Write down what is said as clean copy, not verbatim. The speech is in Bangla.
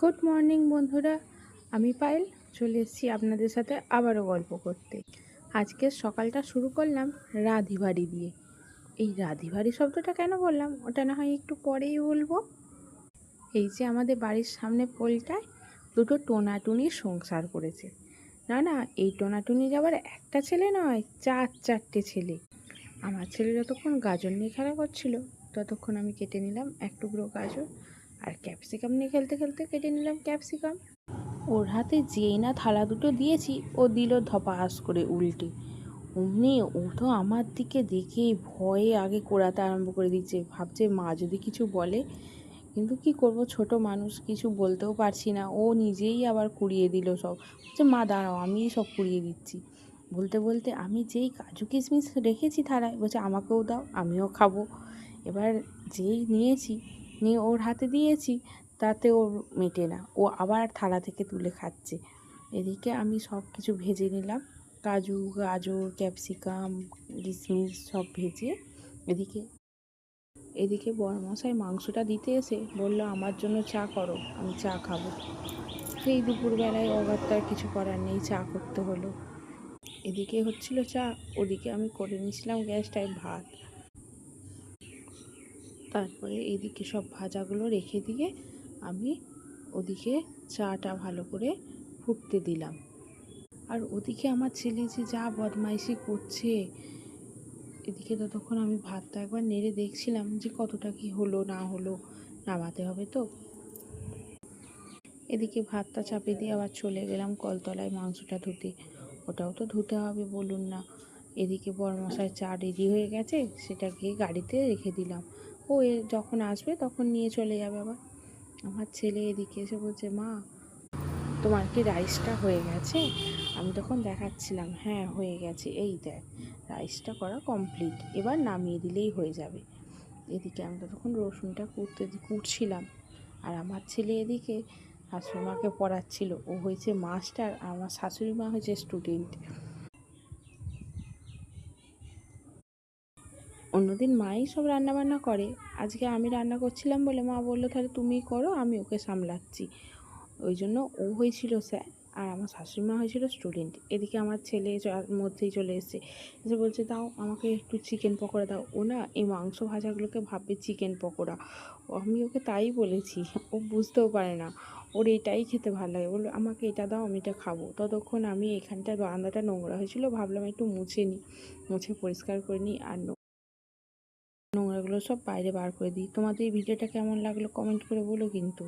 গুড মর্নিং বন্ধুরা, আমি পায়েল চলে এসেছি আপনাদের সাথে আবারও গল্প করতে। আজকে সকালটা শুরু করলাম রাঁধিবাড়ি দিয়ে। এই রাঁধিবাড়ি শব্দটা কেন বললাম ওটা না হয় একটু পরেই বলবো। এই যে আমাদের বাড়ির সামনে পোলটায় দুটো টোনাটুনির সংসার করেছে। না না, এই টোনাটুনির আবার একটা ছেলে নয়, চারটে ছেলে। আমার ছেলে যতক্ষণ গাজর নিয়ে খেলা করছিল ততক্ষণ আমি কেটে নিলাম এক টুকরো গাজর, আর ক্যাপসিকাম নিয়ে খেলতে খেলতে কেটে নিলাম ক্যাপসিকাম। ওর হাতে যেই না থালা দুটো দিয়েছি ও দিল ধপাস করে উল্টে। অমনি ও তো আমার দিকে দেখেই ভয়ে আগে কোড়াতে আরম্ভ করে দিচ্ছে, ভাবছে মা যদি কিছু বলে। কিন্তু কি করব, ছোট মানুষ, কিছু বলতেও পারছি না। ও নিজেই আবার কুড়িয়ে দিল সব, বলছে মা দাঁড়াও আমিই সব কুড়িয়ে দিচ্ছি। বলতে বলতে আমি যেই কাজু কিশমিশ রেখেছি থালায়, বলছে আমাকেও দাও আমিও খাবো। এবার যেই নিয়েছি নিয়ে ওর হাতে দিয়েছি, তাতে ওর মেটে না, ও আবার থালা থেকে তুলে খাচ্ছে। এদিকে আমি সব কিছু ভেজে নিলাম, কাজু গাজর ক্যাপসিকাম কিশমিশ সব ভেজে। এদিকে এদিকে বড়মশাই মাংসটা দিতে এসে বলল আমার জন্য চা করো, আমি চা খাবো। সেই দুপুরবেলায় অগাত্তার কিছু করার নেই, চা করতে হলো। এদিকে হচ্ছিল চা, ওদিকে আমি করে নিয়েছিলাম গ্যাসটায় ভাত। তারপরে এদিকে সব ভাজাগুলো রেখে দিয়ে আমি ওদিকে চাটা ভালো করে ফুটতে দিলাম। আর ওদিকে আমার ছেলে যে যা বদমাইশি করছে, এদিকে ততক্ষণ আমি ভাতটা একবার নেড়ে দেখছিলাম যে কতটা কি হলো না হলো, নামাতে হবে তো। এদিকে ভাতটা চাপিয়ে দিয়ে আবার চলে গেলাম কলতলায় মাংসটা ধুতে, ওটাও তো ধুতে হবে বলুন না। এদিকে বড়মশাই চা রেডি হয়ে গেছে, সেটা গিয়ে গাড়িতে রেখে দিলাম। ও যখন আসবে তখন নিয়ে চলে যাবে আবার। আমার ছেলে এদিকে এসে বলছে মা তোমার কি রাইসটা হয়ে গেছে? আমি তখন দেখাচ্ছিলাম হ্যাঁ হয়ে গেছে, এই দেখ রাইসটা করা কমপ্লিট, এবার নামিয়ে দিলেই হয়ে যাবে। এদিকে আমি তখন রসুনটা কুটছিলাম, আর আমার ছেলে এদিকে শাশুড়ি মাকে পড়াচ্ছিল। ও হয়েছে মাস্টার আর আমার শাশুড়ি মা হয়েছে স্টুডেন্ট। অন্যদিন মাই সব রান্নাবান্না করে, আজকে আমি রান্না করছিলাম বলে মা বললো তাহলে তুমিই করো, আমি ওকে সামলাচ্ছি। ওই জন্য ও হয়েছিল স্যার আর আমার শাশুড়িমা হয়েছিল স্টুডেন্ট। এদিকে আমার ছেলে মধ্যেই চলে এসেছে, এসে বলছে দাও আমাকে একটু চিকেন পকোড়া দাও। ও না এই মাংস ভাজাগুলোকে ভাববে চিকেন পকোড়া, আমি ওকে তাই বলেছি, ও বুঝতেও পারে না, ওর এটাই খেতে ভালো লাগে, বললো আমাকে এটা দাও আমি এটা খাবো। ততক্ষণ আমি এখানটা বারান্দাটা নোংরা হয়েছিল, ভাবলাম একটু মুছে নিই, মুছে পরিষ্কার করে নিই আর নোংরাগুলো সব বাইরে বার করে দিই। তোমাদের এই ভিডিওটা কেমন লাগলো কমেন্ট করে বলো কিন্তু।